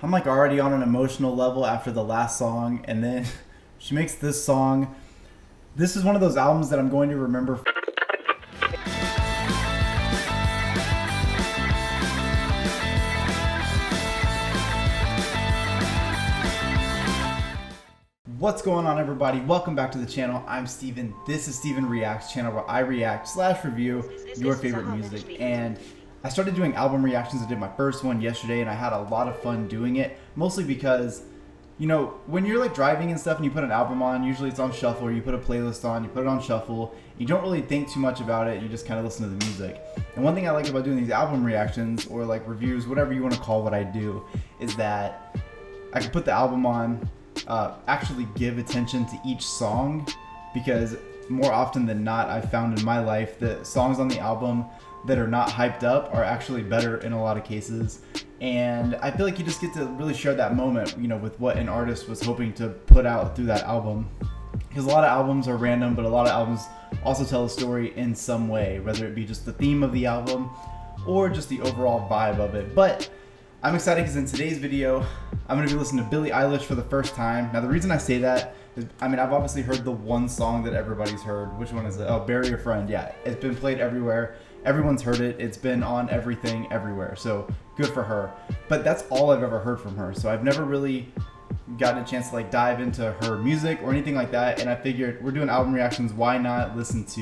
I'm like already on an emotional level after the last song, and then she makes this song. This is one of those albums that I'm going to remember. What's going on, everybody? Welcome back to the channel. I'm Steven. This is Steven Reacts, channel where I react/review your favorite music. And I started doing album reactions. I did my first one yesterday and I had a lot of fun doing it, mostly because, you know, when you're like driving and stuff and you put an album on, usually it's on shuffle, or you put a playlist on, you put it on shuffle, you don't really think too much about it, you just kind of listen to the music. And one thing I like about doing these album reactions, or like reviews, whatever you want to call what I do, is that I can put the album on, actually give attention to each song, because more often than not, I've found in my life that songs on the album that are not hyped up are actually better in a lot of cases. And I feel like you just get to really share that moment, you know, with what an artist was hoping to put out through that album. Because a lot of albums are random, but a lot of albums also tell a story in some way, whether it be just the theme of the album or just the overall vibe of it. But I'm excited because in today's video, I'm going to be listening to Billie Eilish for the first time. Now, the reason I say that is, I mean, I've obviously heard the one song that everybody's heard. Which one is it? Oh, Bury a Friend. Yeah, it's been played everywhere. Everyone's heard it. It's been on everything, everywhere. So good for her. But that's all I've ever heard from her. So I've never really gotten a chance to like dive into her music or anything like that. And I figured we're doing album reactions. Why not listen to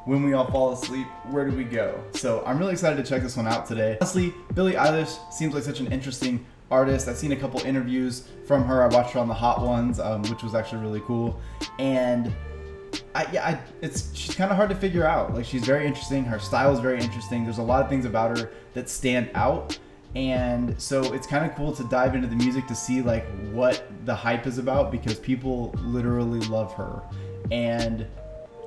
When We All Fall Asleep, Where Do We Go? So I'm really excited to check this one out today. Honestly, Billie Eilish seems like such an interesting artist. I've seen a couple interviews from her. I watched her on the Hot Ones, which was actually really cool. And she's kind of hard to figure out. Like, she's very interesting. Her style is very interesting. There's a lot of things about her that stand out. And so it's kind of cool to dive into the music to see like what the hype is about, because people literally love her. And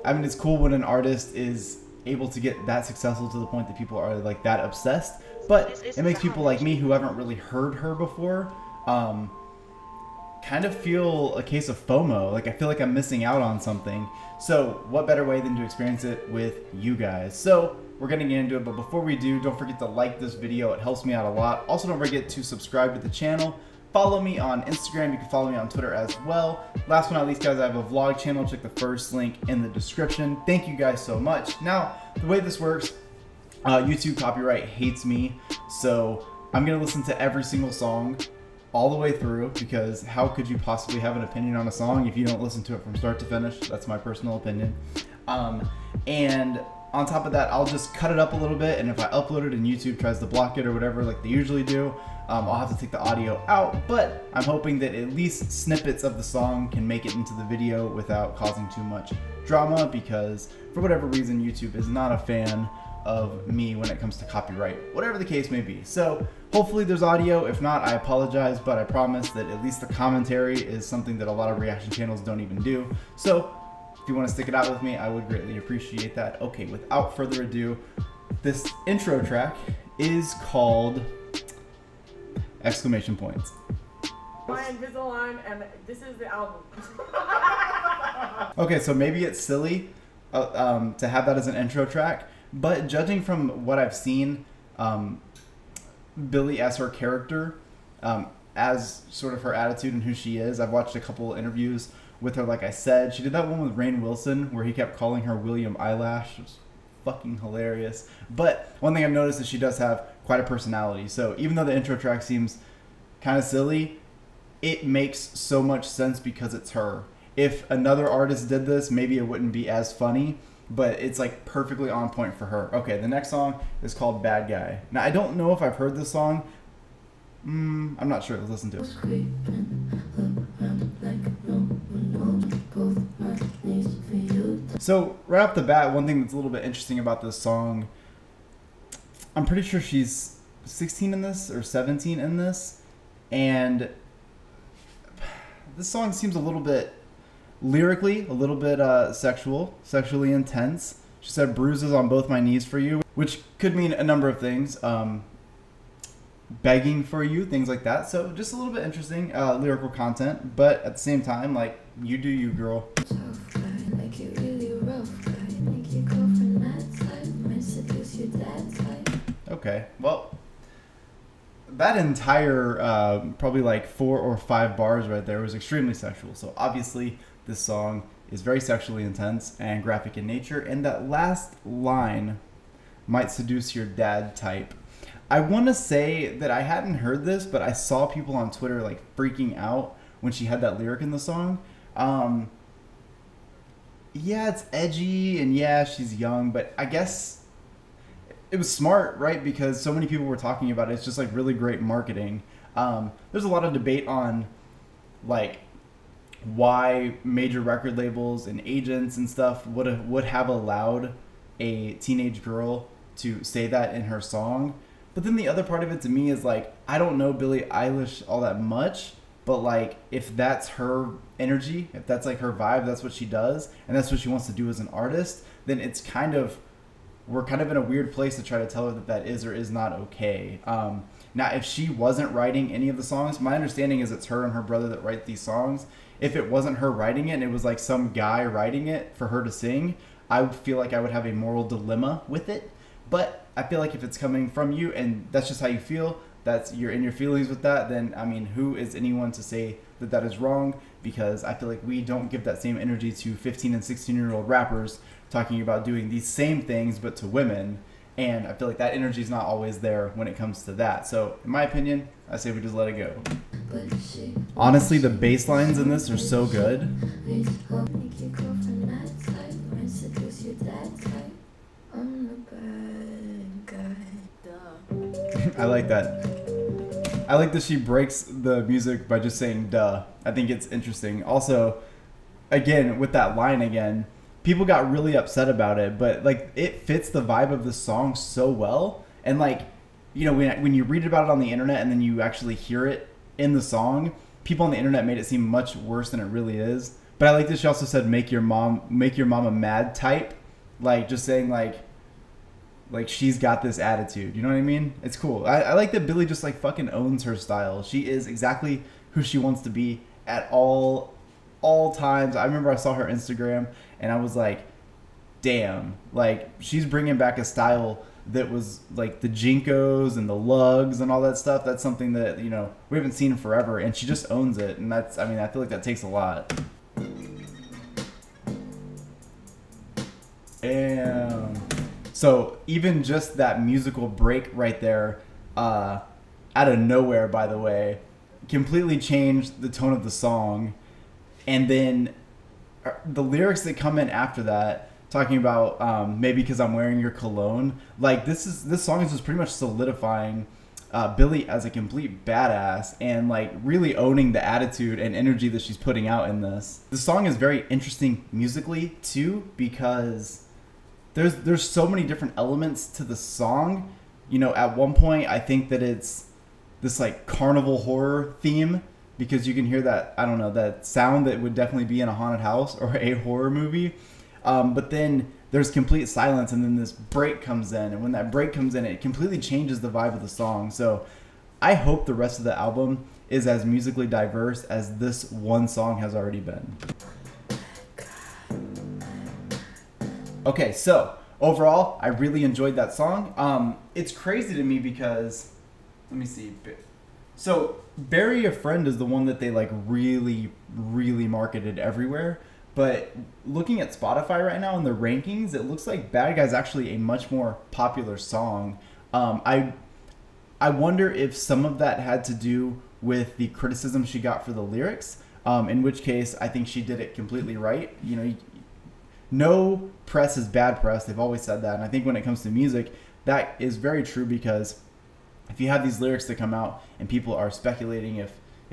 I mean, it's cool when an artist is able to get that successful to the point that people are like that obsessed, but it makes people like me who haven't really heard her before kind of feel a case of FOMO. Like, I feel like I'm missing out on something. So what better way than to experience it with you guys? So we're gonna get into it, but before we do, don't forget to like this video. It helps me out a lot. Also, don't forget to subscribe to the channel. Follow me on Instagram. You can follow me on Twitter as well. Last but not least, guys, I have a vlog channel. Check the first link in the description. Thank you guys so much. Now, the way this works, YouTube copyright hates me, so I'm gonna listen to every single song all the way through, because how could you possibly have an opinion on a song if you don't listen to it from start to finish? That's my personal opinion. And on top of that, I'll just cut it up a little bit, and if I upload it and YouTube tries to block it or whatever like they usually do, I'll have to take the audio out. But I'm hoping that at least snippets of the song can make it into the video without causing too much drama, because for whatever reason YouTube is not a fan of me when it comes to copyright, whatever the case may be. So hopefully there's audio. If not, I apologize, but I promise that at least the commentary is something that a lot of reaction channels don't even do. So if you want to stick it out with me, I would greatly appreciate that. Okay, without further ado, this intro track is called exclamation points. My Invisalign, and this is the album. Okay, so maybe it's silly to have that as an intro track, but judging from what I've seen, Billie as her character, as sort of her attitude and who she is, I've watched a couple interviews with her. Like I said, she did that one with Rainn Wilson where he kept calling her William Eyelash. It was fucking hilarious. But one thing I've noticed is she does have quite a personality. So even though the intro track seems kind of silly, it makes so much sense because it's her. If another artist did this, maybe it wouldn't be as funny, but it's like perfectly on point for her. Okay, the next song is called Bad Guy. Now, I don't know if I've heard this song. I'm not sure. Let's listen to it. So right off the bat, one thing that's a little bit interesting about this song, I'm pretty sure she's 16 in this or 17 in this, and this song seems a little bit lyrically a little bit sexually intense. She said bruises on both my knees for you, which could mean a number of things. Begging for you, things like that. So just a little bit interesting lyrical content, but at the same time, like, you do you, girl. Okay, well, that entire probably like 4 or 5 bars right there was extremely sexual. So obviously this song is very sexually intense and graphic in nature, and that last line, might seduce your dad type. I want to say that I hadn't heard this, but I saw people on Twitter like freaking out when she had that lyric in the song. Yeah, it's edgy, and yeah, she's young, but I guess it was smart, right? Because so many people were talking about it. It's just like really great marketing. There's a lot of debate on like why major record labels and agents and stuff would have allowed a teenage girl to say that in her song. But then the other part of it to me is like, I don't know Billie Eilish all that much, but like if that's her energy, if that's like her vibe, that's what she does, and that's what she wants to do as an artist, then it's kind of, we're kind of in a weird place to try to tell her that that is or is not okay. Now, if she wasn't writing any of the songs, my understanding is it's her and her brother that write these songs. If it wasn't her writing it and it was like some guy writing it for her to sing, I would feel like I would have a moral dilemma with it. But I feel like if it's coming from you and that's just how you feel, that's you're in your feelings with that, then I mean, who is anyone to say that that is wrong? Because I feel like we don't give that same energy to 15 and 16-year-old rappers talking about doing these same things but to women, and I feel like that energy is not always there when it comes to that. So in my opinion, I say we just let it go. Honestly, the bass lines in this are so good. I like that. I like that she breaks the music by just saying duh. I think it's interesting. Also, again, with that line again, people got really upset about it, but like it fits the vibe of the song so well. And like, you know, when you read about it on the internet and then you actually hear it in the song, people on the internet made it seem much worse than it really is. But I like that she also said make your mom a mad type, like just saying like she's got this attitude, you know what I mean? It's cool. I like that Billie just like fucking owns her style. She is exactly who she wants to be at all times. I remember I saw her Instagram and I was like, damn, like she's bringing back a style that was like the Jinkos and the lugs and all that stuff. That's something that, you know, we haven't seen in forever, and she just owns it. And that's, I mean, I feel like that takes a lot. And so even just that musical break right there, out of nowhere, by the way, completely changed the tone of the song. And then the lyrics that come in after that, talking about maybe because I'm wearing your cologne, like this song is just pretty much solidifying Billie as a complete badass and like really owning the attitude and energy that she's putting out in this. The song is very interesting musically too, because there's so many different elements to the song. You know, at one point I think that it's this like carnival horror theme, because you can hear that, I don't know, that sound that would definitely be in a haunted house or a horror movie. But then there's complete silence, and then this break comes in, and when that break comes in, it completely changes the vibe of the song. So I hope the rest of the album is as musically diverse as this one song has already been. Okay, so overall, I really enjoyed that song. It's crazy to me because, let me see. So Bury a Friend is the one that they like really marketed everywhere. But looking at Spotify right now in the rankings, it looks like Bad Guy's actually a much more popular song. I wonder if some of that had to do with the criticism she got for the lyrics, in which case I think she did it completely right. You know, no press is bad press. They've always said that. And I think when it comes to music, that is very true, because if you have these lyrics that come out and people are speculating if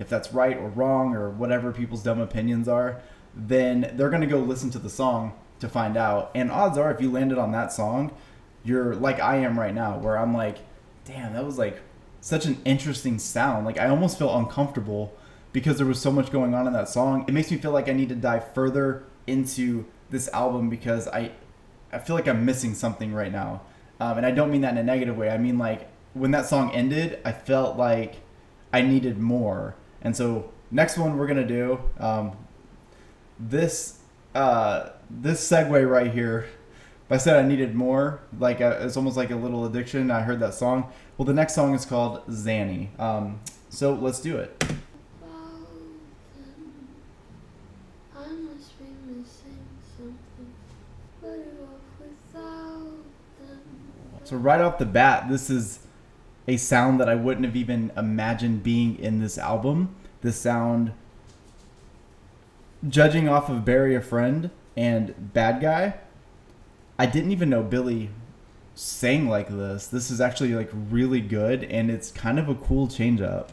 that's right or wrong or whatever people's dumb opinions are, then they're going to go listen to the song to find out. And odds are, if you landed on that song, you're like I am right now, where I'm like, damn, that was like such an interesting sound. Like I almost feel uncomfortable because there was so much going on in that song. It makes me feel like I need to dive further into this album, because I feel like I'm missing something right now. And I don't mean that in a negative way. I mean, like, when that song ended, I felt like I needed more. And so next one we're going to do, this segue right here, if I said I needed more, like it's almost like a little addiction. I heard that song. Well, the next song is called Zanny. So let's do it. So right off the bat, this is a sound that I wouldn't have even imagined being in this album. This sound, judging off of A Frend and Bad Guy, I didn't even know Billie sang like this. This is actually like really good, and it's kind of a cool change up.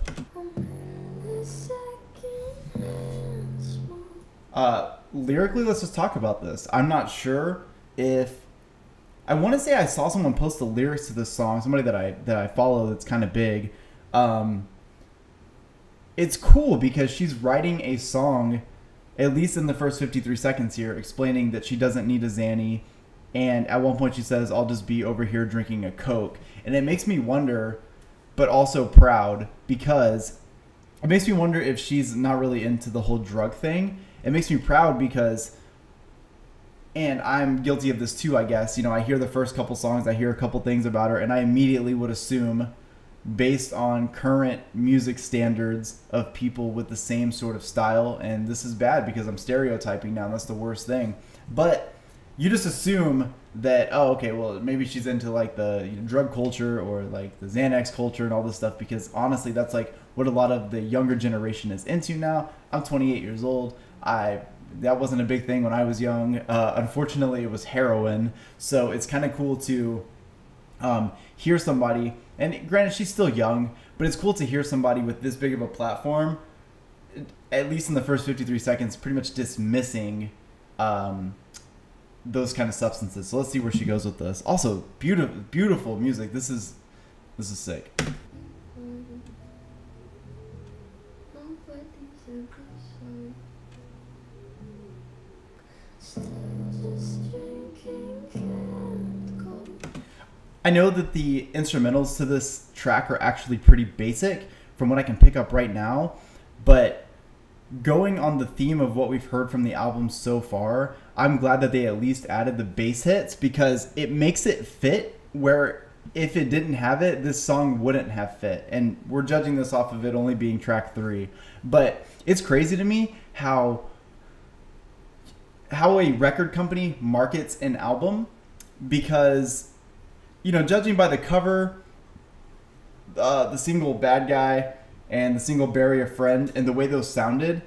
Lyrically, let's just talk about this. I'm not sure if I want to say I saw someone post the lyrics to this song, somebody that I follow that's kind of big. It's cool because she's writing a song, at least in the first 53 seconds here, explaining that she doesn't need a Zanny. And at one point she says, I'll just be over here drinking a Coke. And it makes me wonder, but also proud, because it makes me wonder if she's not really into the whole drug thing. It makes me proud because, and I'm guilty of this too, I guess. You know, I hear the first couple songs, I hear a couple things about her, and I immediately would assume, based on current music standards of people with the same sort of style, and this is bad because I'm stereotyping now, and that's the worst thing. But you just assume that, oh, okay, well, maybe she's into like the drug culture or like the Xanax culture and all this stuff, because honestly, that's like what a lot of the younger generation is into now. I'm 28 years old. That wasn't a big thing when I was young. Unfortunately, it was heroin. So it's kind of cool to hear somebody, and granted, she's still young, but it's cool to hear somebody with this big of a platform, at least in the first 53 seconds, pretty much dismissing those kind of substances. So let's see where she goes with this. Also, beautiful, beautiful music. This is sick. I know that the instrumentals to this track are actually pretty basic from what I can pick up right now, but going on the theme of what we've heard from the album so far, I'm glad that they at least added the bass hits, because it makes it fit where if it didn't have it, this song wouldn't have fit. And we're judging this off of it only being track 3. But it's crazy to me how a record company markets an album, because, you know, judging by the cover, the single Bad Guy and the single Bury a Friend, and the way those sounded,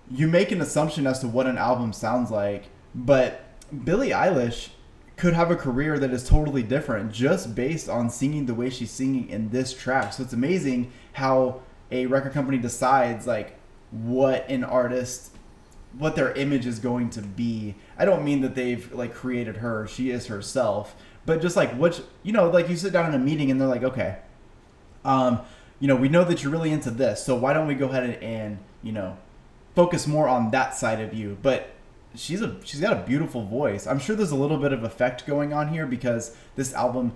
you make an assumption as to what an album sounds like. But Billie Eilish could have a career that is totally different just based on singing the way she's singing in this track. So it's amazing how a record company decides like what an artist, what their image is going to be. I don't mean that they've like created her, she is herself, but just like what, you know, like you sit down in a meeting and they're like, okay, you know, we know that you're really into this, so why don't we go ahead and you know, focus more on that side of you. But she's got a beautiful voice. I'm sure there's a little bit of effect going on here because this album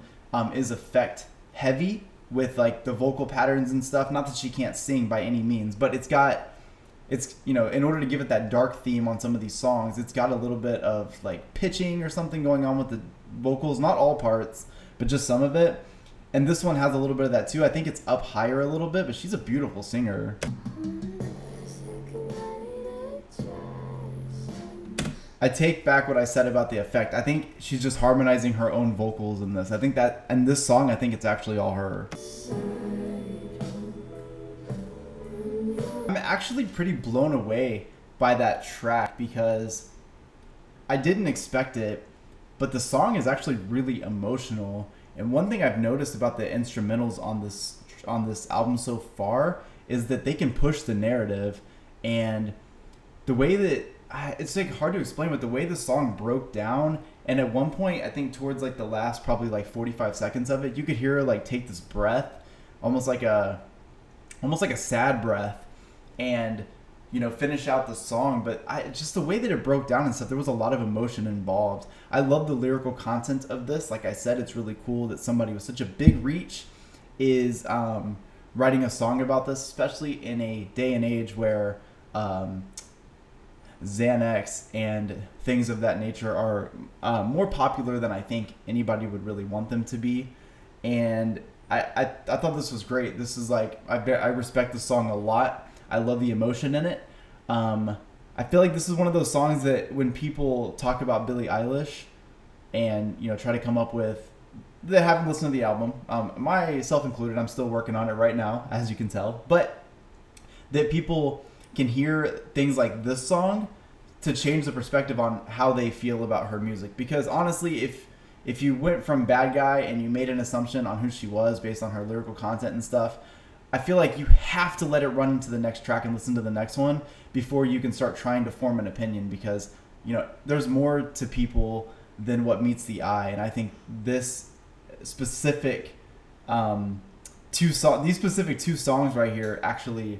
is effect heavy with like the vocal patterns and stuff. Not that she can't sing by any means, but it's you know, in order to give it that dark theme on some of these songs, it's got a little bit of like pitching or something going on with the vocals. Not all parts, but just some of it. And this one has a little bit of that too. I think it's up higher a little bit, but she's a beautiful singer. I take back what I said about the effect. I think she's just harmonizing her own vocals in this. I think that, and this song, I think it's actually all her. I'm actually pretty blown away by that track because I didn't expect it, but the song is actually really emotional. And one thing I've noticed about the instrumentals on this album so far is that they can push the narrative, and the way that it's like hard to explain, but the way the song broke down, and at one point I think towards like the last probably like 45 seconds of it, you could hear her like take this breath, almost like a sad breath, and you know, finish out the song. But just the way that it broke down and stuff, there was a lot of emotion involved. I love the lyrical content of this. Like I said, it's really cool that somebody with such a big reach is writing a song about this, especially in a day and age where Xanax and things of that nature are more popular than I think anybody would really want them to be. And I thought this was great. This is like, I respect the song a lot. I love the emotion in it. I feel like this is one of those songs that when people talk about Billie Eilish and, you know, try to come up with, they haven't listened to the album, myself included, I'm still working on it right now, as you can tell, but that people can hear things like this song to change the perspective on how they feel about her music. Because honestly, if you went from Bad Guy and you made an assumption on who she was based on her lyrical content and stuff, I feel like you have to let it run into the next track and listen to the next one before you can start trying to form an opinion, because, you know, there's more to people than what meets the eye. And I think this specific these specific two songs right here actually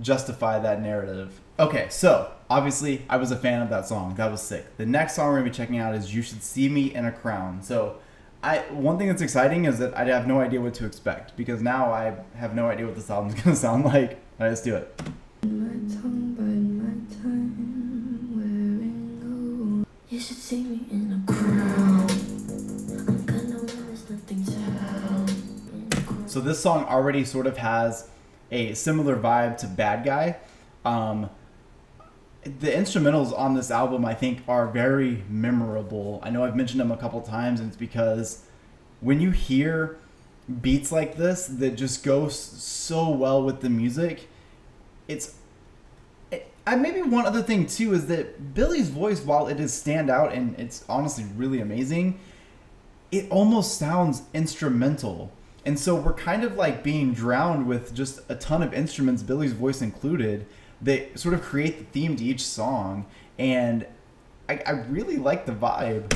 justify that narrative. Okay, so obviously I was a fan of that song. That was sick. The next song we're gonna be checking out is You Should See Me in a Crown. So one thing that's exciting is that I have no idea what to expect, because now I have no idea what this album's gonna sound like. All right, let's do it. You should see me in a crown. I'm gonna win this nothing sound. So this song already sort of has a similar vibe to Bad Guy. The instrumentals on this album, I think, are very memorable. I know I've mentioned them a couple times, and it's because when you hear beats like this that just go so well with the music, maybe one other thing too is that Billie's voice, while it is stand out and it's honestly really amazing, it almost sounds instrumental. And so we're kind of like being drowned with just a ton of instruments, Billie's voice included, that sort of create the theme to each song. And I really like the vibe.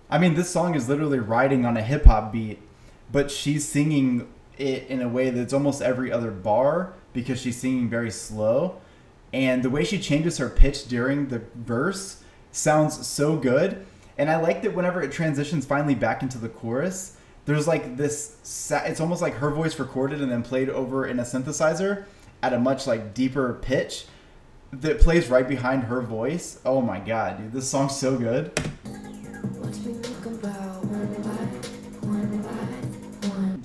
I mean, this song is literally riding on a hip hop beat, but she's singing it in a way that's almost every other bar because she's singing very slow. And the way she changes her pitch during the verse sounds so good. And I like that whenever it transitions finally back into the chorus, there's like this, it's almost like her voice recorded and then played over in a synthesizer at a much like deeper pitch that plays right behind her voice. Oh my God, dude, this song's so good.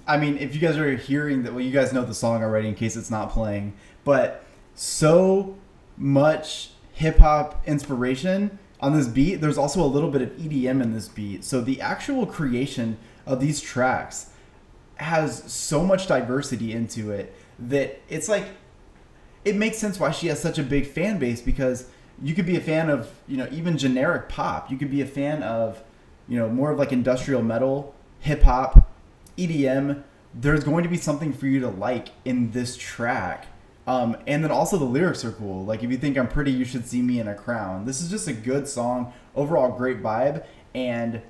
I mean, if you guys are hearing that, well, you guys know the song already in case it's not playing, but so much hip hop inspiration on this beat. There's also a little bit of EDM in this beat. So the actual creation of these tracks has so much diversity into it that it's like, it makes sense why she has such a big fan base, because you could be a fan of, you know, even generic pop. You could be a fan of, you know, more of like industrial metal, hip hop, EDM. There's going to be something for you to like in this track. And then also the lyrics are cool. Like, if you think I'm pretty, you should see me in a crown. This is just a good song. Overall, great vibe. And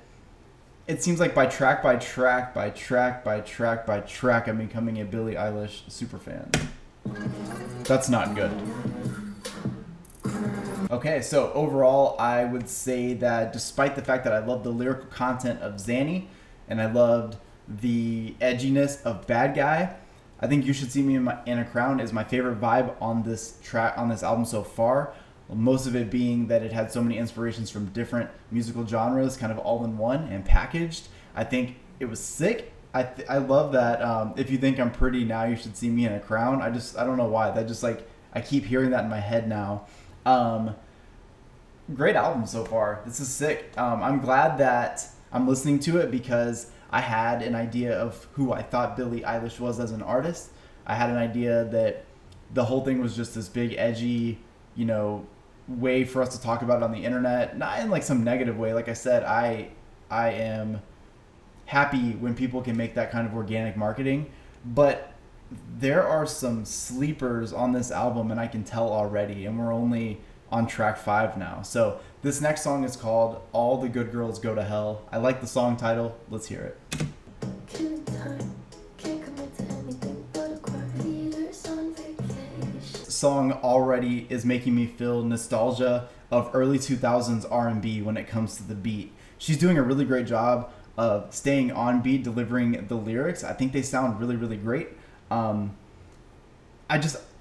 it seems like by track by track by track by track by track, I'm becoming a Billie Eilish super fan. That's not good. Okay, so overall, I would say that despite the fact that I love the lyrical content of Zanny and I loved the edginess of Bad Guy, I think You Should See Me in a Crown is my favorite vibe on this track, on this album so far. Most of it being that it had so many inspirations from different musical genres, kind of all in one and packaged. I think it was sick. I love that. If you think I'm pretty, now you should see me in a crown. I don't know why. That just like, I keep hearing that in my head now. Great album so far. This is sick. I'm glad that I'm listening to it because I had an idea of who I thought Billie Eilish was as an artist. I had an idea that the whole thing was just this big edgy, you know, way for us to talk about it on the internet. Not in like some negative way. Like I said, I am happy when people can make that kind of organic marketing, but there are some sleepers on this album and I can tell already, and we're only on track 5 now. So this next song is called All the Good Girls Go to Hell. I like the song title. Let's hear it. Song already is making me feel nostalgia of early 2000s R&B when it comes to the beat. She's doing a really great job of staying on beat, delivering the lyrics. I think they sound really, really great.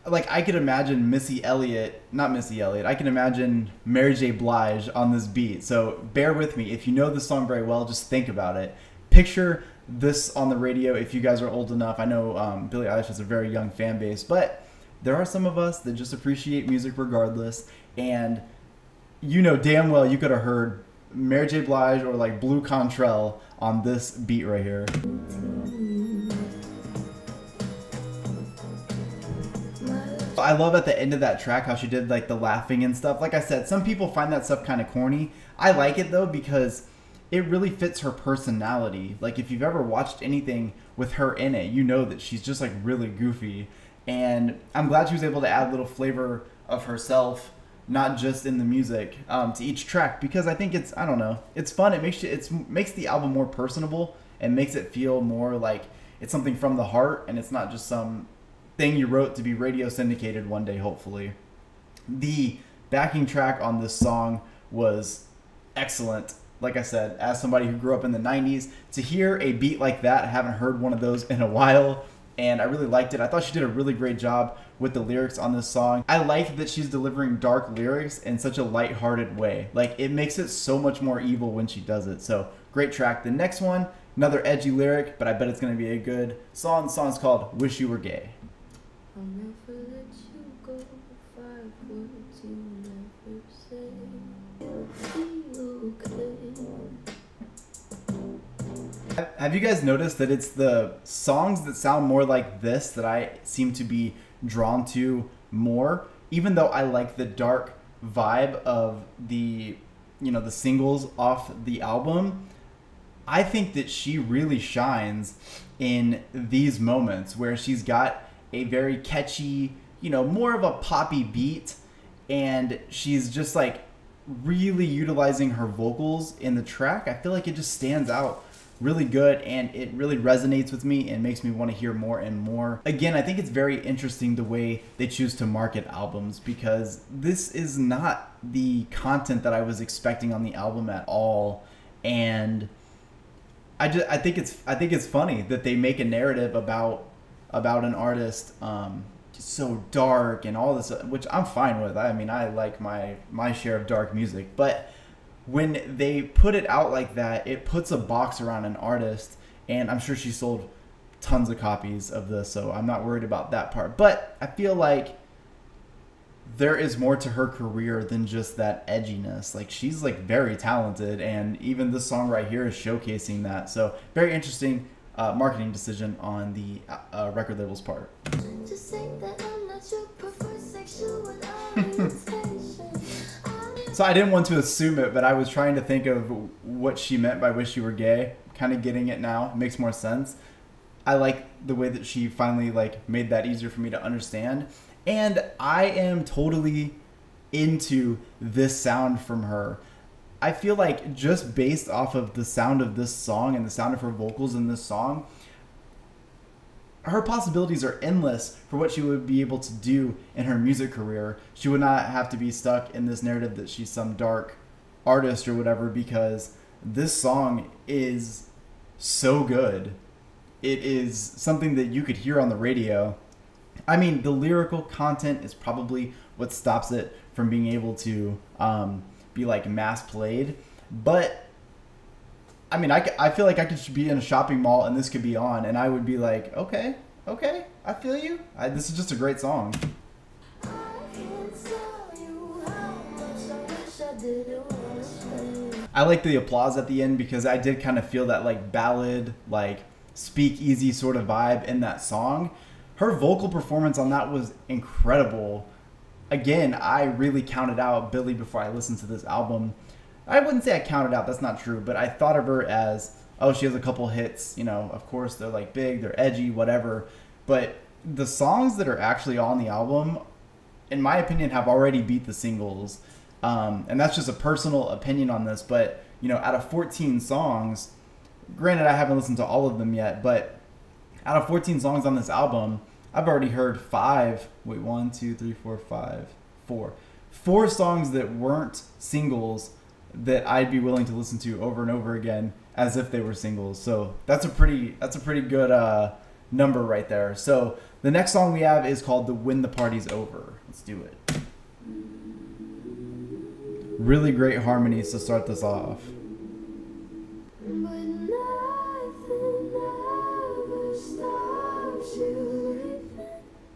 like I could imagine not Missy Elliott. I can imagine Mary J. Blige on this beat. So bear with me. If you know this song very well, just think about it. Picture this on the radio if you guys are old enough. I know Billie Eilish has a very young fan base, but there are some of us that just appreciate music regardless. And you know damn well you could have heard Mary J. Blige or like Blue Contrail on this beat right here. I love at the end of that track how she did like the laughing and stuff. Like I said, some people find that stuff kind of corny. I like it though because it really fits her personality. Like if you've ever watched anything with her in it, you know that she's just like really goofy. And I'm glad she was able to add a little flavor of herself, not just in the music, to each track, because I think it's, I don't know, it's fun. It makes the album more personable and makes it feel more like it's something from the heart and it's not just some thing you wrote to be radio syndicated one day, hopefully. The backing track on this song was excellent. Like I said, as somebody who grew up in the 90s, to hear a beat like that, I haven't heard one of those in a while, and I really liked it. I thought she did a really great job with the lyrics on this song. I like that she's delivering dark lyrics in such a lighthearted way. Like, it makes it so much more evil when she does it. So, great track. The next one, another edgy lyric, but I bet it's going to be a good song. The song's called Wish You Were Gay. I'll never let you go. 5 words you never say. You'll be okay. Have you guys noticed that it's the songs that sound more like this that I seem to be drawn to more? Even though I like the dark vibe of the, you know, the singles off the album, I think that she really shines in these moments where she's got a very catchy, you know, more of a poppy beat, and she's just like really utilizing her vocals in the track. I feel like it just stands out really good, and it really resonates with me and makes me want to hear more and more. Again, I think it's very interesting the way they choose to market albums, because this is not the content that I was expecting on the album at all. And I think it's funny that they make a narrative about an artist so dark and all this, which I'm fine with. I mean, I like my share of dark music, but when they put it out like that, it puts a box around an artist, and I'm sure she sold tons of copies of this, so I'm not worried about that part. But I feel like there is more to her career than just that edginess. Like, she's like very talented, and even this song right here is showcasing that. So very interesting marketing decision on the record label's part. Just say that I'm not your preferred sexual orientation. So I didn't want to assume it, but I was trying to think of what she meant by "wish you were gay." Kind of getting it now. It makes more sense. I like the way that she finally like made that easier for me to understand. And I am totally into this sound from her. I feel like just based off of the sound of this song and the sound of her vocals in this song, her possibilities are endless for what she would be able to do in her music career. She would not have to be stuck in this narrative that she's some dark artist or whatever, because this song is so good. It is something that you could hear on the radio. I mean, the lyrical content is probably what stops it from being able to be like mass played. But I mean, I feel like I could be in a shopping mall and this could be on, and I would be like, okay, I feel you. This is just a great song. I like the applause at the end because I did kind of feel that like ballad, like speakeasy sort of vibe in that song. Her vocal performance on that was incredible. Again, I really counted out Billie before I listened to this album. I wouldn't say I counted out, that's not true, but I thought of her as, oh, she has a couple hits, you know, of course they're like big, they're edgy, whatever. But the songs that are actually on the album, in my opinion, have already beat the singles. And that's just a personal opinion on this, but, you know, out of 14 songs, granted I haven't listened to all of them yet, but out of 14 songs on this album, I've already heard four songs that weren't singles that I'd be willing to listen to over and over again as if they were singles. So that's a pretty good number right there. So the next song we have is called the When the Party's Over. Let's do it. Really great harmonies to start this off. But nothing ever stops you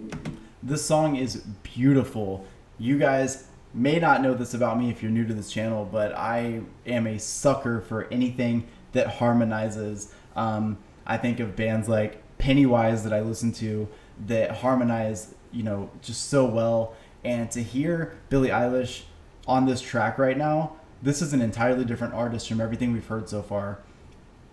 living. This song is beautiful. You guys may not know this about me if you're new to this channel, but I am a sucker for anything that harmonizes. I think of bands like Pennywise that I listen to that harmonize, you know, just so well. And to hear Billie Eilish on this track right now, this is an entirely different artist from everything we've heard so far.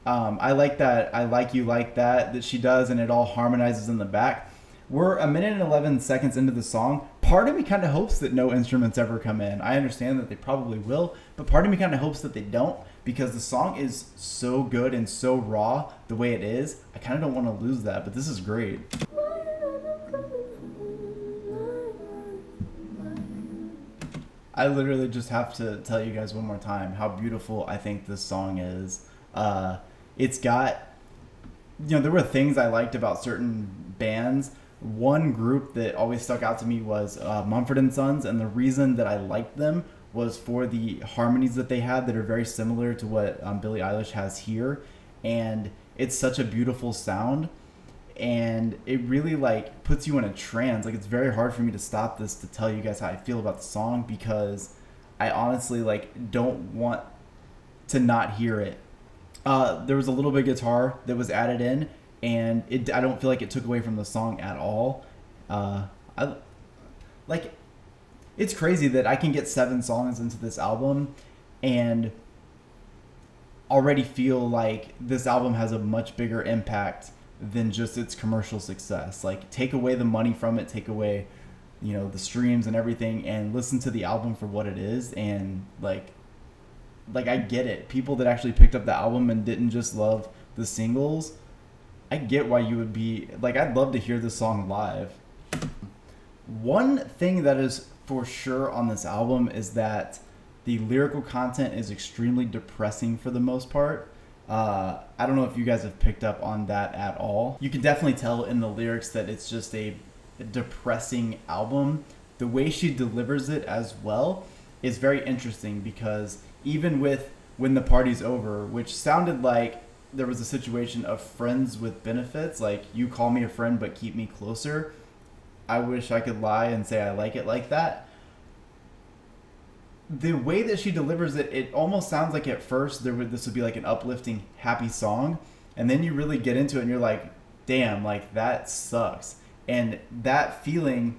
I like that I Like You Like That she does, and it all harmonizes in the back. We're a minute and 11 seconds into the song. Part of me kind of hopes that no instruments ever come in. I understand that they probably will, but part of me kind of hopes that they don't, because the song is so good and so raw the way it is. I kind of don't want to lose that, but this is great. I literally just have to tell you guys one more time how beautiful I think this song is. It's got, you know, there were things I liked about certain bands. One group that always stuck out to me was Mumford & Sons, and the reason that I liked them was for the harmonies that they had that are very similar to what Billie Eilish has here. And it's such a beautiful sound, and it really like puts you in a trance. Like, it's very hard for me to stop this to tell you guys how I feel about the song, because I honestly like don't want to not hear it. There was a little bit of guitar that was added in, and I don't feel like it took away from the song at all. It's crazy that I can get 7 songs into this album and already feel like this album has a much bigger impact than just its commercial success. Like, take away the money from it, take away, you know, the streams and everything, and listen to the album for what it is. And like I get it. People that actually picked up the album and didn't just love the singles, I get why you would be like, I'd love to hear this song live. One thing that is for sure on this album is that the lyrical content is extremely depressing for the most part. I don't know if you guys have picked up on that at all. You can definitely tell in the lyrics that it's just a depressing album. The way she delivers it as well is very interesting, because even with When the Party's Over, which sounded like there was a situation of friends with benefits, like, you call me a friend but keep me closer. I wish I could lie and say I like it like that. The way that she delivers it, it almost sounds like at first this would be like an uplifting, happy song, and then you really get into it and you're like, damn, like, that sucks. And that feeling,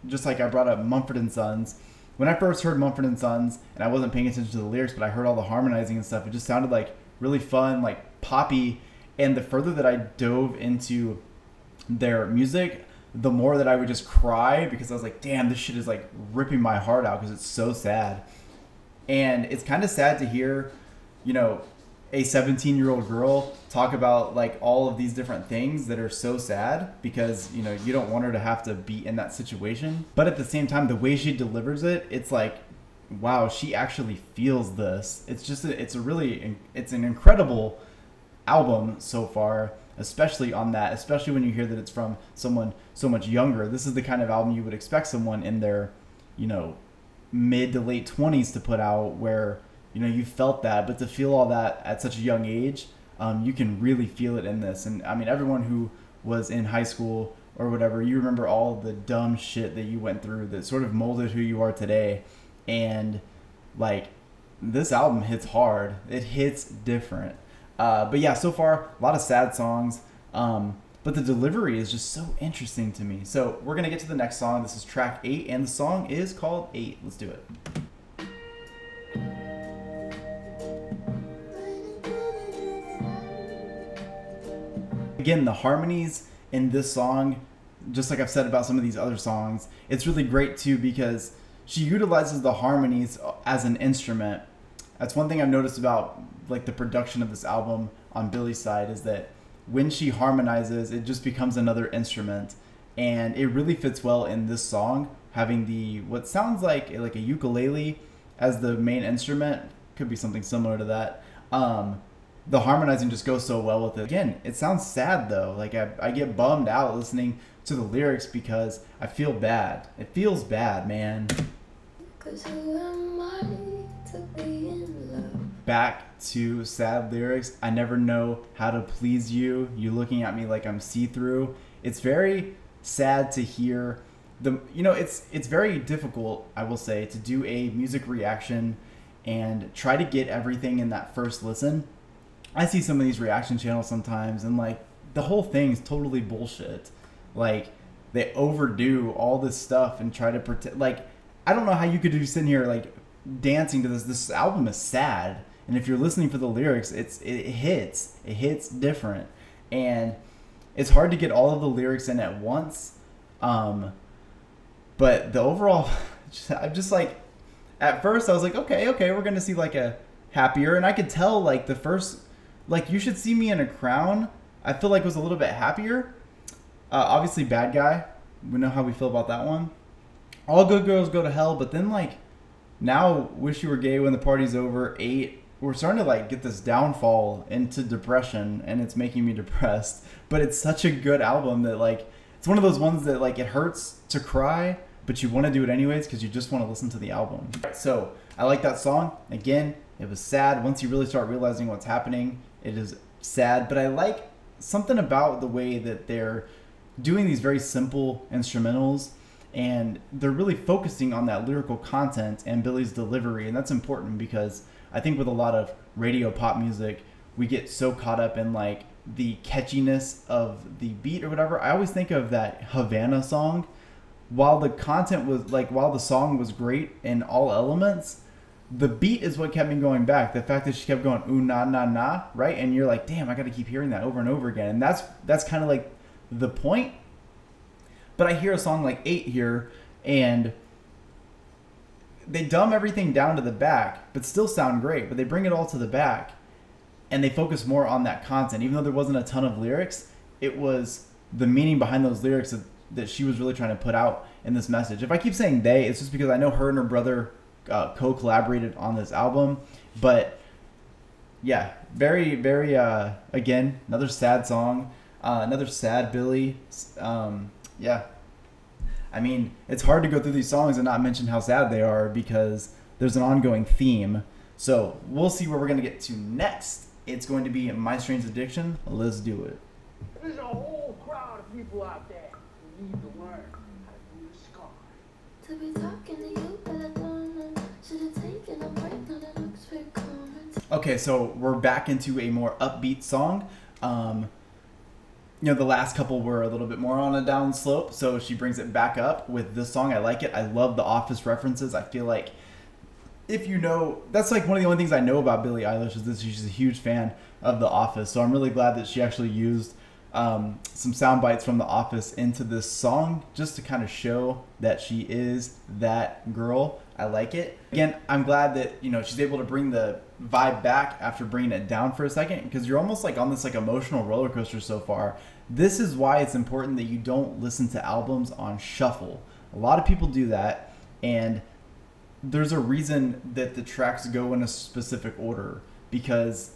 just like I brought up Mumford & Sons, when I first heard Mumford & Sons, and I wasn't paying attention to the lyrics, but I heard all the harmonizing and stuff, it just sounded like really fun, like poppy. And the further that I dove into their music, the more that I would just cry, because I was like, damn, this shit is like ripping my heart out, because it's so sad. And it's kind of sad to hear, you know, a 17-year-old girl talk about like all of these different things that are so sad, because, you know, you don't want her to have to be in that situation. But at the same time, the way she delivers it, it's like, wow, she actually feels this. It's just, it's an incredible album so far, especially on that, especially when you hear that it's from someone so much younger. This is the kind of album you would expect someone in their, you know, mid to late 20s to put out, where, you know, you felt that. But to feel all that at such a young age, you can really feel it in this. And I mean, everyone who was in high school or whatever, you remember all the dumb shit that you went through that sort of molded who you are today. And like, this album hits hard. It hits different. But yeah, so far, a lot of sad songs. But the delivery is just so interesting to me. So we're going to get to the next song. This is track 8, and the song is called 8. Let's do it. Again, the harmonies in this song, just like I've said about some of these other songs, it's really great too, because she utilizes the harmonies as an instrument. That's one thing I've noticed about like the production of this album on Billie's side, is that when she harmonizes, it just becomes another instrument. And it really fits well in this song, having the, what sounds like a ukulele as the main instrument. Could be something similar to that. the harmonizing just goes so well with it. Again, it sounds sad though. Like I get bummed out listening to the lyrics because I feel bad. It feels bad, man. 'Cause who am I to be in love? Back to sad lyrics. I never know how to please you. You looking at me like I'm see-through. It's very sad to hear it's very difficult, I will say, to do a music reaction and try to get everything in that first listen. I see some of these reaction channels sometimes and like the whole thing's totally bullshit. Like they overdo all this stuff and try to pretend. Like I don't know how you could be sitting here like dancing to this. This album is sad, and if you're listening for the lyrics, it hits different, and it's hard to get all of the lyrics in at once. But the overall, I'm just like, at first I was like, okay, we're gonna see like a happier, and I could tell like the first, like You Should See Me in a Crown, I feel like was a little bit happier. Obviously Bad Guy, we know how we feel about that one. All Good Girls Go to Hell, but then like now Wish You Were Gay When the Party's Over, 8, we're starting to like get this downfall into depression, and it's making me depressed. But it's such a good album that like it's one of those ones that like it hurts to cry, but you want to do it anyways because you just want to listen to the album. So I like that song. Again, it was sad. Once you really start realizing what's happening, it is sad. But I like something about the way that they're doing these very simple instrumentals, and they're really focusing on that lyrical content and Billie's delivery. And that's important because I think with a lot of radio pop music, we get so caught up in like the catchiness of the beat or whatever. I always think of that Havana song. While the content was like, while the song was great in all elements, the beat is what kept me going back. The fact that she kept going ooh na na na, right? And you're like, damn, I got to keep hearing that over and over again. And that's kind of like the point. But I hear a song like 8 here, and they dumb everything down to the back, but still sound great. But they bring it all to the back, and they focus more on that content. Even though there wasn't a ton of lyrics, it was the meaning behind those lyrics that she was really trying to put out in this message. If I keep saying they, it's just because I know her and her brother co-collaborated on this album. But yeah, very, very, again, another sad song, another sad Billie. Yeah, I mean, it's hard to go through these songs and not mention how sad they are because there's an ongoing theme. So we'll see where we're going to get to next. It's going to be My Strange Addiction. Let's do it. There's a whole crowd of people out there who need to learn how to do the scar. To be talking to you, but I don't know. Should have taken a break, not an Oxford comment. Okay, so we're back into a more upbeat song. The last couple were a little bit more on a down slope, so she brings it back up with this song. I like it. I love the Office references. I feel like if you know, that's like one of the only things I know about Billie Eilish is that she's a huge fan of The Office. So I'm really glad that she actually used some sound bites from The Office into this song just to kind of show that she is that girl. I like it. Again, I'm glad that, she's able to bring the vibe back after bringing it down for a second, because you're almost like on this like emotional roller coaster so far. This is why it's important that you don't listen to albums on shuffle. A lot of people do that, and there's a reason that the tracks go in a specific order, because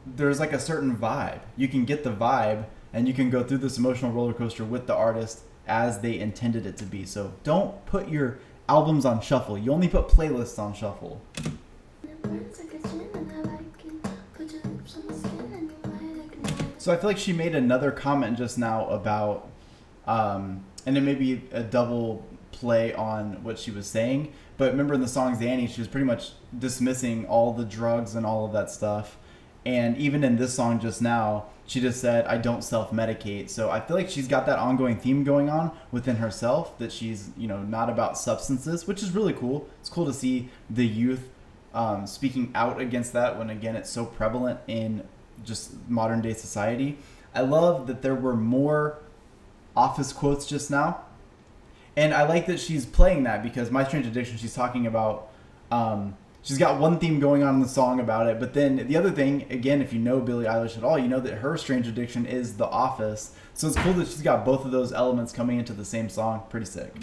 there's like a certain vibe. You can get the vibe and you can go through this emotional roller coaster with the artist as they intended it to be. So don't put your albums on shuffle. You only put playlists on shuffle. So I feel like she made another comment just now about, and it may be a double play on what she was saying, but remember in the song Zanny, she was pretty much dismissing all the drugs and all of that stuff. And even in this song just now, she just said, I don't self-medicate. So I feel like she's got that ongoing theme going on within herself, that she's, not about substances, which is really cool. It's cool to see the youth speaking out against that when, again, it's so prevalent in just modern day society. I love that there were more Office quotes just now. And I like that she's playing that, because My Strange Addiction, she's talking about, she's got one theme going on in the song about it. But then the other thing, again, if you know Billie Eilish at all, you know that her strange addiction is The Office. So it's cool that she's got both of those elements coming into the same song. Pretty sick.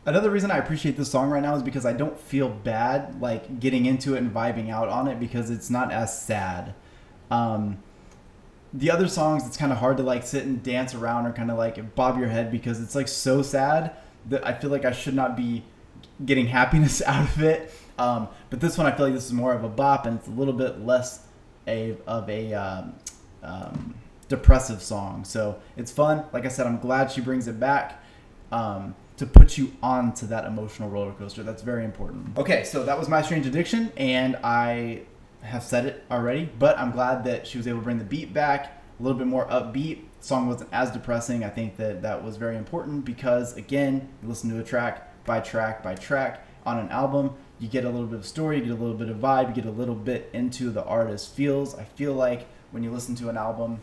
Another reason I appreciate this song right now is because I don't feel bad like getting into it and vibing out on it because it's not as sad. The other songs, it's kind of hard to like sit and dance around or kind of like bob your head because it's like so sad that I feel like I should not be getting happiness out of it. But this one, I feel like this is more of a bop and it's a little bit less of a depressive song. So it's fun. Like I said, I'm glad she brings it back to put you onto that emotional roller coaster. That's very important. Okay, so that was My Strange Addiction, and I have said it already, but I'm glad that she was able to bring the beat back, a little bit more upbeat. The song wasn't as depressing. I think that that was very important because, again, you listen to a track by track by track on an album, you get a little bit of story, you get a little bit of vibe, you get a little bit into the artist's feels. I feel like when you listen to an album,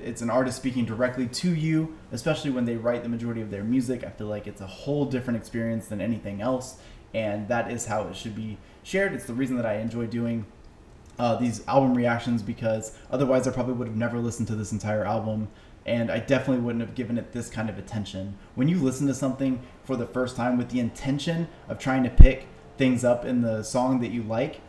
it's an artist speaking directly to you, especially when they write the majority of their music. I feel like it's a whole different experience than anything else, and that is how it should be shared. It's the reason that I enjoy doing these album reactions, because otherwise I probably would have never listened to this entire album, and I definitely wouldn't have given it this kind of attention. When you listen to something for the first time with the intention of trying to pick things up in the song that you like,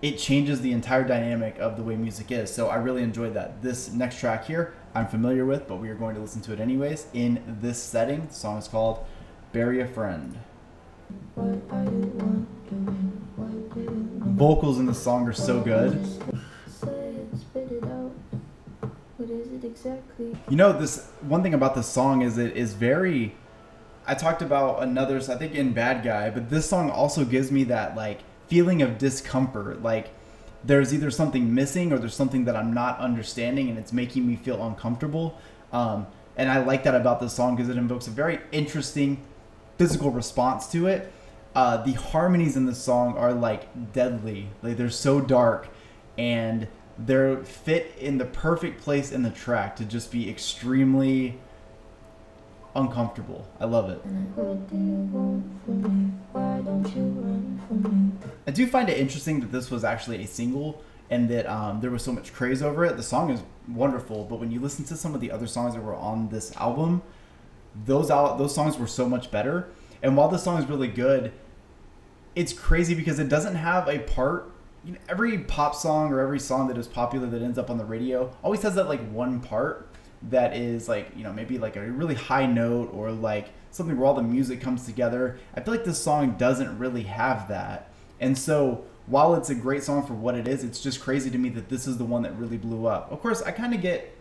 it changes the entire dynamic of the way music is. So I really enjoyed that. This next track here, I'm familiar with, but we are going to listen to it anyways in this setting. The song is called Bury a Friend. Vocals in the song are so good. You know, this one thing about this song is it is very, I talked about another, I think in Bad Guy, but this song also gives me that like feeling of discomfort, like there's either something missing or there's something that I'm not understanding and it's making me feel uncomfortable. And I like that about this song because it invokes a very interesting physical response to it. The harmonies in this song are like deadly, like they're so dark and they're fit in the perfect place in the track to just be extremely uncomfortable. I love it. I do find it interesting that this was actually a single and that there was so much craze over it. The song is wonderful, but when you listen to some of the other songs that were on this album, those songs were so much better. And while this song is really good, it's crazy because it doesn't have a part. You know, every pop song or every song that is popular that ends up on the radio always has that like one part that is like, you know, maybe like a really high note or like something where all the music comes together. I feel like this song doesn't really have that. And so while it's a great song for what it is, it's just crazy to me that this is the one that really blew up. Of course, I kind of get,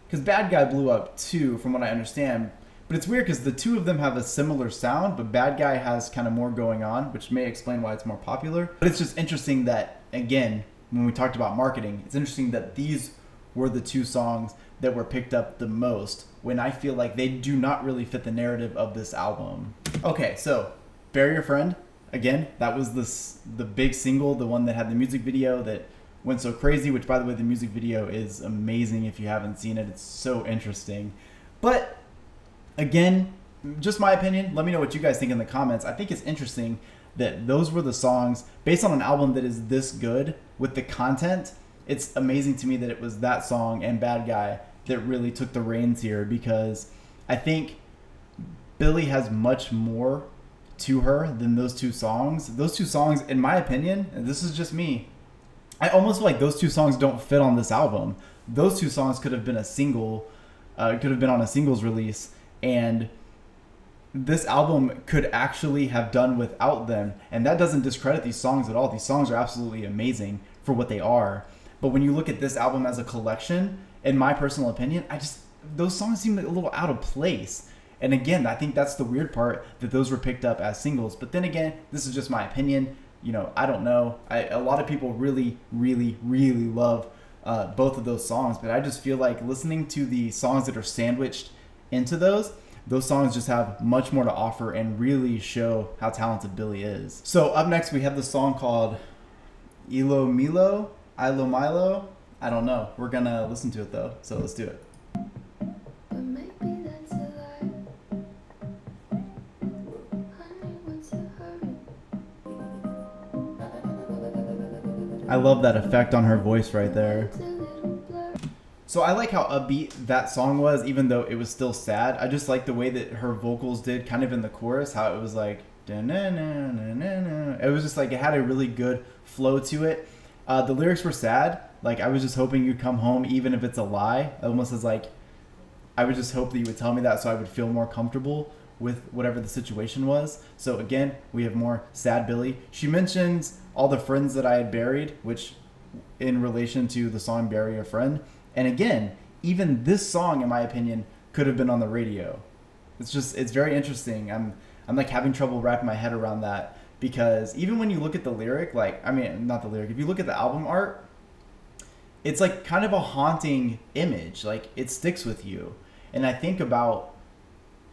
because Bad Guy blew up too, from what I understand. But it's weird because the two of them have a similar sound, but Bad Guy has kind of more going on, which may explain why it's more popular. But it's just interesting that, again, when we talked about marketing, it's interesting that these were the two songs that were picked up the most when I feel like they do not really fit the narrative of this album. Okay, so Bury Your Friend, again, that was the big single, the one that had the music video that went so crazy, which by the way, the music video is amazing if you haven't seen it. It's so interesting. But again, just my opinion, let me know what you guys think in the comments. I think it's interesting that those were the songs based on an album that is this good with the content. It's amazing to me that it was that song and Bad Guy that really took the reins here, because I think Billie has much more to her than those two songs. Those two songs, in my opinion, and this is just me, I almost feel like those two songs don't fit on this album. Those two songs could have been a single, could have been on a singles release, and this album could actually have done without them. And that doesn't discredit these songs at all. These songs are absolutely amazing for what they are. But when you look at this album as a collection, in my personal opinion, those songs seem a little out of place. And again, I think that's the weird part, that those were picked up as singles. But then again, this is just my opinion. You know, I don't know. A lot of people really, really, really love both of those songs. But I just feel like listening to the songs that are sandwiched into those songs just have much more to offer and really show how talented Billie is. So up next, we have the song called Ilomilo. I don't know. We're gonna listen to it though, so let's do it. I love that effect on her voice right there. So I like how upbeat that song was, even though it was still sad. I just like the way that her vocals did kind of in the chorus, how it was like, da-na-na-na-na-na. It was just like, it had a really good flow to it. The lyrics were sad. Like, I was just hoping you'd come home, even if it's a lie. Almost as like, I would just hope that you would tell me that so I would feel more comfortable with whatever the situation was. So again, we have more sad Billie. She mentions all the friends that I had buried, which in relation to the song Bury a Friend. And again, even this song, in my opinion, could have been on the radio. It's very interesting. I'm like having trouble wrapping my head around that, because even when you look at the lyric, like, I mean, not the lyric, if you look at the album art, it's like kind of a haunting image. Like, it sticks with you. And I think about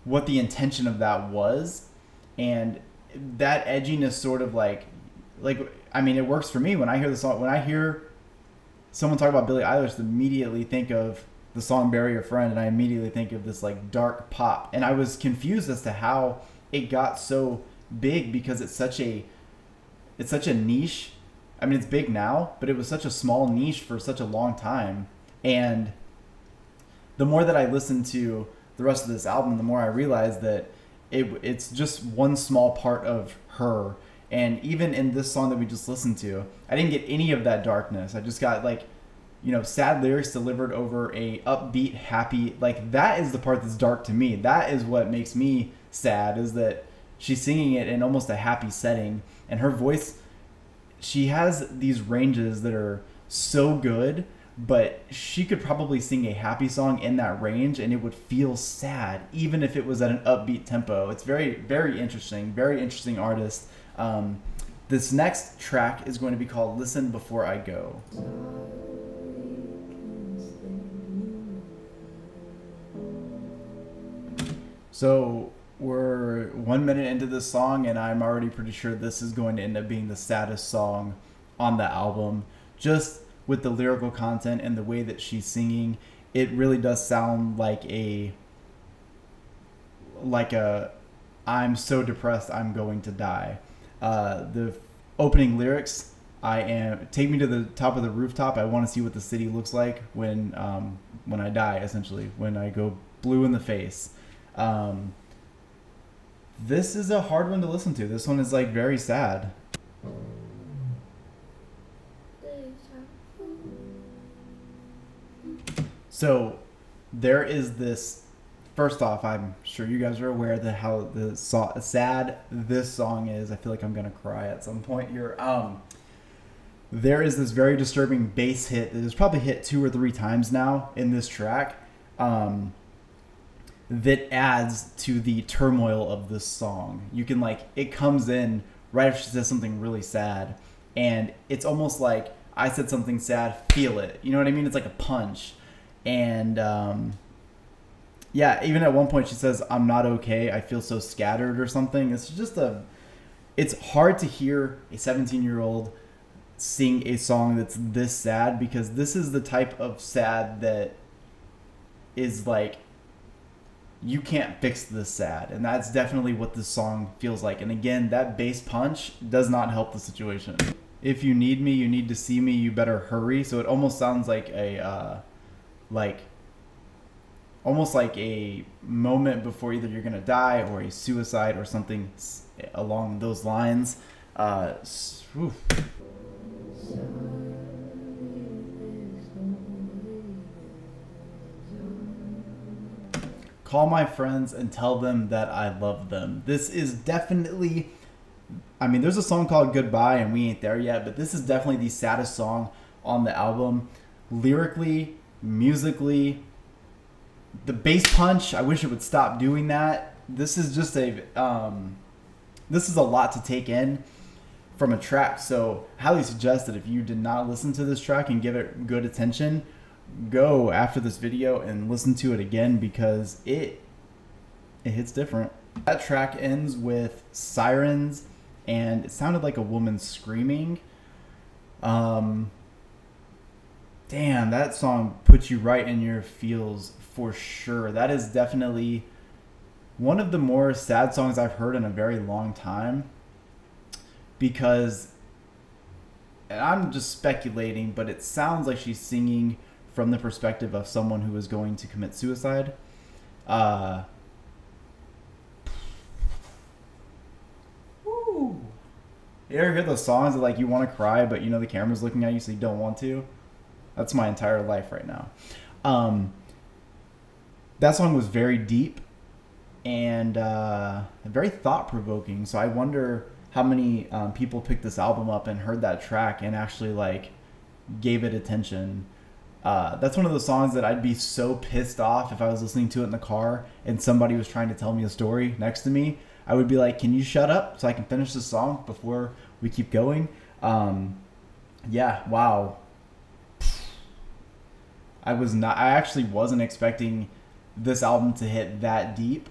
what the intention of that was, and that edginess sort of like, I mean, it works for me when I hear the song. When I hear someone talk about Billie Eilish, I immediately think of the song Bury a Friend, and I immediately think of this like dark pop. And I was confused as to how it got so big, because it's such a niche. I mean, it's big now, but it was such a small niche for such a long time. And the more that I listened to the rest of this album, the more I realized that it's just one small part of her. And even in this song that we just listened to, I didn't get any of that darkness. I just got like, you know, sad lyrics delivered over a upbeat, happy, like that is the part that's dark to me. That is what makes me sad, is that she's singing it in almost a happy setting. And her voice, she has these ranges that are so good, but she could probably sing a happy song in that range and it would feel sad, even if it was at an upbeat tempo. It's very, very interesting artist. This next track is going to be called Listen Before I Go. So we're 1 minute into this song, and I'm already pretty sure this is going to end up being the saddest song on the album. Just with the lyrical content and the way that she's singing, it really does sound like a I'm so depressed I'm going to die. The opening lyrics, take me to the top of the rooftop. I want to see what the city looks like when I die, essentially, when I go blue in the face. This is a hard one to listen to. This one is like very sad. So there is this, first off, I'm sure you guys are aware that how sad this song is. I feel like I'm gonna cry at some point here. There is this very disturbing bass hit that has probably hit 2 or 3 times now in this track, that adds to the turmoil of this song. You can it comes in right after she says something really sad, and it's almost like I said something sad, feel it. You know what I mean? It's like a punch. And yeah, even at one point she says, I'm not okay, I feel so scattered or something. It's just it's hard to hear a 17-year-old sing a song that's this sad, because this is the type of sad that is like, you can't fix this sad. And that's definitely what this song feels like. And again, that bass punch does not help the situation. If you need me, you need to see me, you better hurry. So it almost sounds like a almost like a moment before either you're gonna die or a suicide or something along those lines. Oof. Call my friends and tell them that I love them. This is definitely, I mean, there's a song called Goodbye and we ain't there yet, but this is definitely the saddest song on the album. Lyrically, musically, the bass punch, I wish it would stop doing that. This is just this is a lot to take in from a track. So highly suggest that if you did not listen to this track and give it good attention, go after this video and listen to it again, because it hits different. That track ends with sirens, and it sounded like a woman screaming. Damn, that song puts you right in your feels for sure. That is definitely one of the more sad songs I've heard in a very long time, because, and I'm just speculating, but it sounds like she's singing from the perspective of someone who is going to commit suicide. Woo. You ever hear those songs that like you want to cry, but you know the camera's looking at you, so you don't want to? That's my entire life right now. That song was very deep and very thought-provoking. So I wonder how many people picked this album up and heard that track and actually like gave it attention. That's one of those songs that I'd be so pissed off if I was listening to it in the car and somebody was trying to tell me a story next to me. I would be like, can you shut up so I can finish this song before we keep going? Yeah, wow. I actually wasn't expecting this album to hit that deep.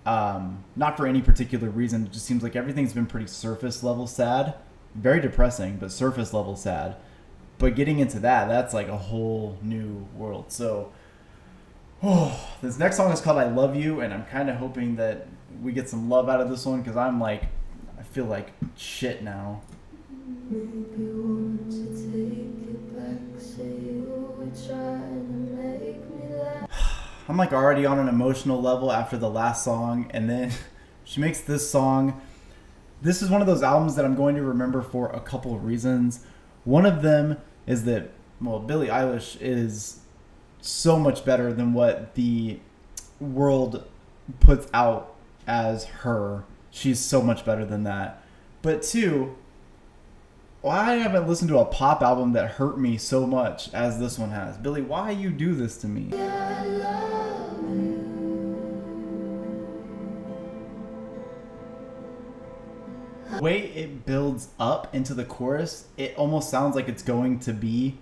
Not for any particular reason. It just seems like everything's been pretty surface level sad. Very depressing, but surface level sad. But getting into that's like a whole new world. So, this next song is called I Love You, and I'm kind of hoping that we get some love out of this one because I feel like shit now. Maybe want to take it back, say you were trying to make me laugh. I'm like already on an emotional level after the last song, and then she makes this song. This is one of those albums that I'm going to remember for a couple of reasons. One of them is that, well, Billie Eilish is so much better than what the world puts out as her. She's so much better than that. But two, I haven't listened to a pop album that hurt me so much as this one has. Billie, why you do this to me? I love you. The way it builds up into the chorus, it almost sounds like it's going to be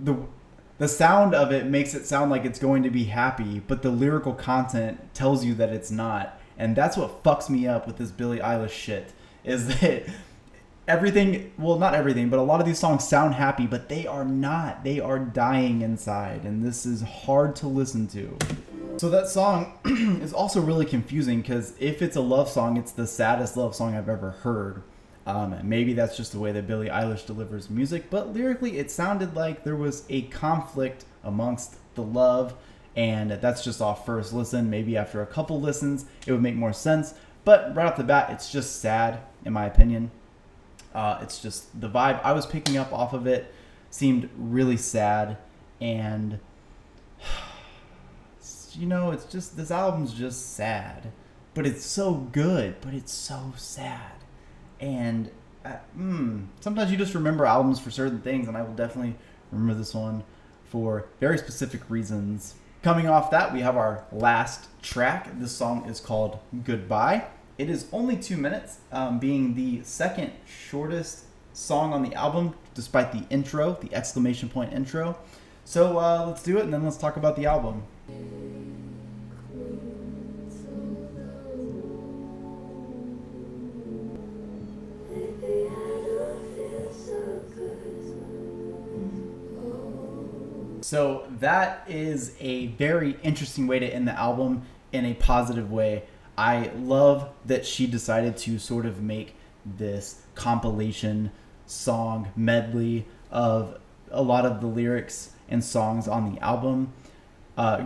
the sound of it makes it sound like it's going to be happy, but the lyrical content tells you that it's not. And that's what fucks me up with this Billie Eilish shit, is that everything, well, not everything, but a lot of these songs sound happy, but they are not. They are dying inside, and this is hard to listen to. So that song is also really confusing because if it's a love song, it's the saddest love song I've ever heard. Maybe that's just the way that Billie Eilish delivers music, but lyrically it sounded like there was a conflict amongst the love, and that's just off first listen. Maybe after a couple listens it would make more sense, but right off the bat it's just sad in my opinion. It's just the vibe I was picking up off of it seemed really sad, and you know, it's just, this album's just sad, but it's so good, but it's so sad. And sometimes you just remember albums for certain things, and I will definitely remember this one for very specific reasons. Coming off that, we have our last track. This song is called Goodbye. It is only 2 minutes, being the second shortest song on the album, despite the intro, the exclamation point intro. So let's do it, and then let's talk about the album. So that is a very interesting way to end the album in a positive way. I love that she decided to sort of make this compilation song medley of a lot of the lyrics and songs on the album.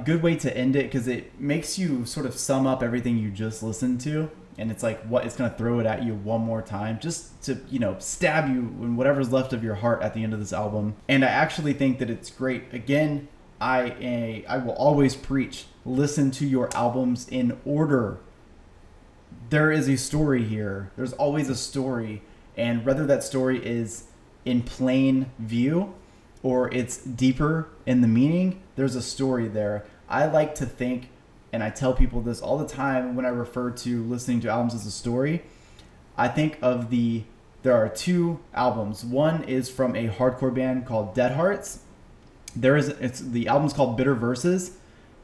Good way to end it because it makes you sort of sum up everything you just listened to. And it's like, what, it's going to throw it at you one more time just to, you know, stab you in whatever's left of your heart at the end of this album. And I actually think that it's great. Again, I will always preach, listen to your albums in order. There is a story here. There's always a story. And whether that story is in plain view or it's deeper in the meaning, there's a story there. I like to think, and I tell people this all the time when I refer to listening to albums as a story, I think of there are two albums. One is from a hardcore band called Dead Hearts. The album's called Bitter Verses.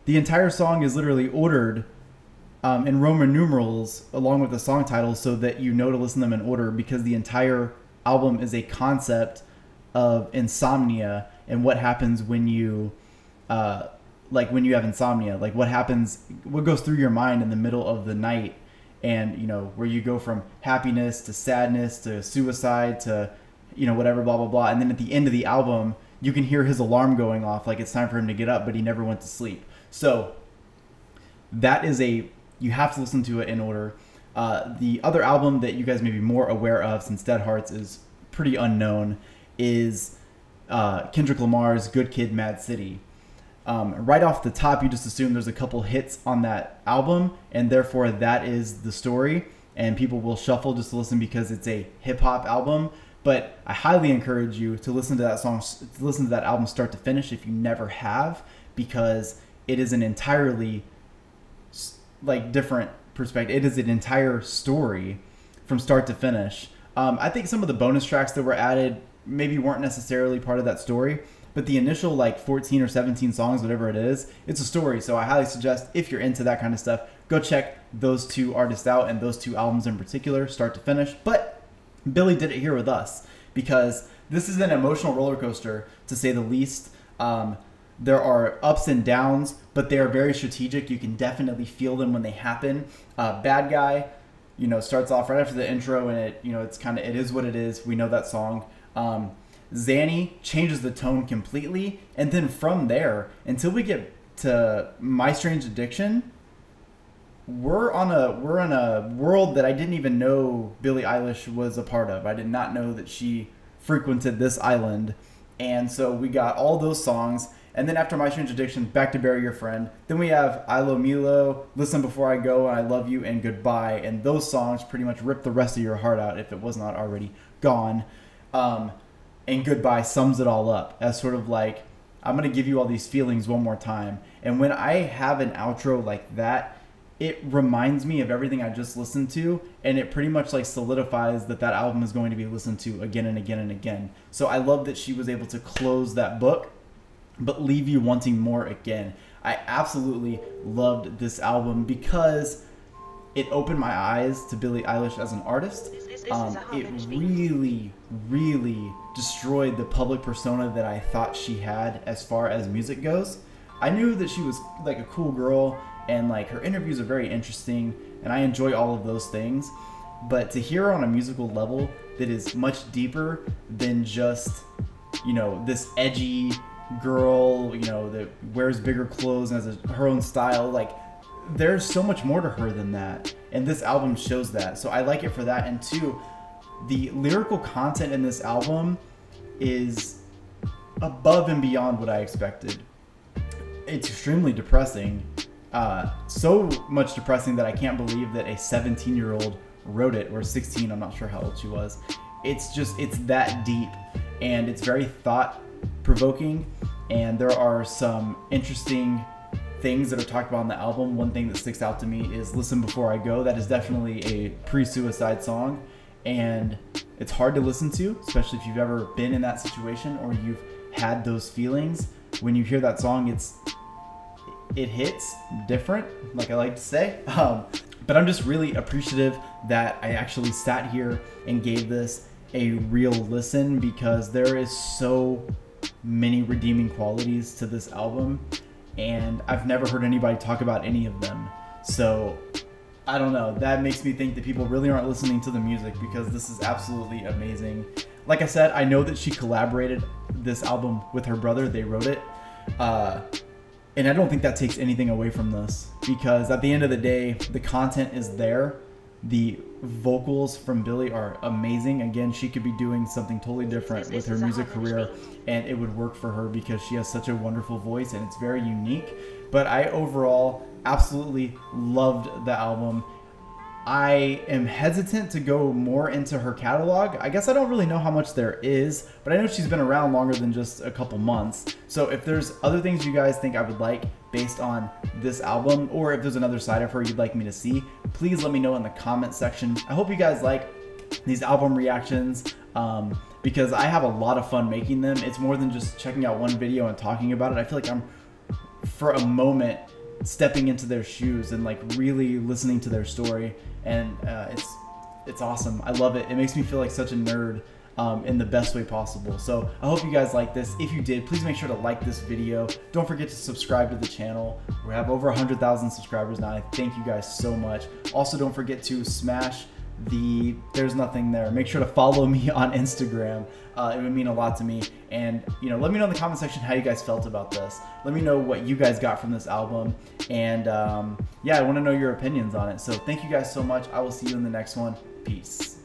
The entire song is literally ordered in Roman numerals along with the song title so that you know to listen to them in order, because the entire album is a concept of insomnia and what happens when you when you have insomnia, like what goes through your mind in the middle of the night, and you know, where you go from happiness to sadness to suicide to, you know, whatever, blah blah blah, and then at the end of the album you can hear his alarm going off, like it's time for him to get up, but he never went to sleep. So that is you have to listen to it in order. The other album that you guys may be more aware of, since Dead Hearts is pretty unknown, is Kendrick Lamar's Good Kid, Mad City. Right off the top, you just assume there's a couple hits on that album, and therefore that is the story, and people will shuffle just to listen because it's a hip-hop album. But I highly encourage you to listen to that song, to listen to that album start to finish if you never have, because it is an entirely different perspective. It is an entire story from start to finish. I think some of the bonus tracks that were added maybe weren't necessarily part of that story, but the initial 14 or 17 songs, whatever it is, it's a story. So I highly suggest, if you're into that kind of stuff, go check those two artists out and those two albums in particular, start to finish. But Billie did it here with us, because this is an emotional roller coaster, to say the least. There are ups and downs, but they are very strategic. You can definitely feel them when they happen. Bad Guy, starts off right after the intro, and it is what it is. We know that song. Zanny changes the tone completely, and then from there until we get to My Strange Addiction, we're in a world that I didn't even know Billie Eilish was a part of. I did not know that she frequented this island. And so we got all those songs, and then after My Strange Addiction, back to Bury Your Friend. Then we have Ilomilo, Listen Before I Go, and I Love You, and Goodbye. And those songs pretty much rip the rest of your heart out if it was not already gone. And Goodbye sums it all up as sort of like, I'm going to give you all these feelings one more time. And when I have an outro like that, it reminds me of everything I just listened to, and it pretty much solidifies that album is going to be listened to again and again and again. So I love that she was able to close that book, but leave you wanting more again. I absolutely loved this album because it opened my eyes to Billie Eilish as an artist. It really, really destroyed the public persona that I thought she had as far as music goes. I knew that she was a cool girl, and her interviews are very interesting, and I enjoy all of those things. But to hear her on a musical level that is much deeper than just, this edgy girl, that wears bigger clothes and has her own style, there's so much more to her than that. And this album shows that. So I like it for that. And two, the lyrical content in this album is above and beyond what I expected. It's extremely depressing. So much depressing that I can't believe that a 17-year-old wrote it, or 16, I'm not sure how old she was. It's that deep, and it's very thought-provoking, and there are some interesting things that are talked about on the album. One thing that sticks out to me is Listen Before I Go. That is definitely a pre-suicide song, and it's hard to listen to, especially if you've ever been in that situation or you've had those feelings. When you hear that song, it hits different, like I like to say. But I'm just really appreciative that I actually sat here and gave this a real listen, because there is so many redeeming qualities to this album, and I've never heard anybody talk about any of them. So I don't know, that makes me think that people really aren't listening to the music, because this is absolutely amazing. Like I said, I know that she collaborated this album with her brother. They wrote it. And I don't think that takes anything away from this, because at the end of the day, the content is there. The vocals from Billie are amazing. Again, she could be doing something totally different with her music career, and it would work for her because she has such a wonderful voice and it's very unique. But I overall absolutely loved the album. I am hesitant to go more into her catalog. I guess I don't really know how much there is, but I know she's been around longer than just a couple months. So if there's other things you guys think I would like based on this album, or if there's another side of her you'd like me to see, please let me know in the comment section. I hope you guys like these album reactions, because I have a lot of fun making them. It's more than just checking out one video and talking about it. I feel like I'm, for a moment, stepping into their shoes and really listening to their story, and it's awesome. I love it. It makes me feel like such a nerd in the best way possible. So I hope you guys like this. If you did, please make sure to like this video. Don't forget to subscribe to the channel. We have over 100,000 subscribers now. I thank you guys so much. Also, don't forget to smash There's Nothing There. Make sure to follow me on Instagram. It would mean a lot to me. And, you know, let me know in the comment section how you guys felt about this. Let me know what you guys got from this album. And, yeah, I want to know your opinions on it. So thank you guys so much. I will see you in the next one. Peace.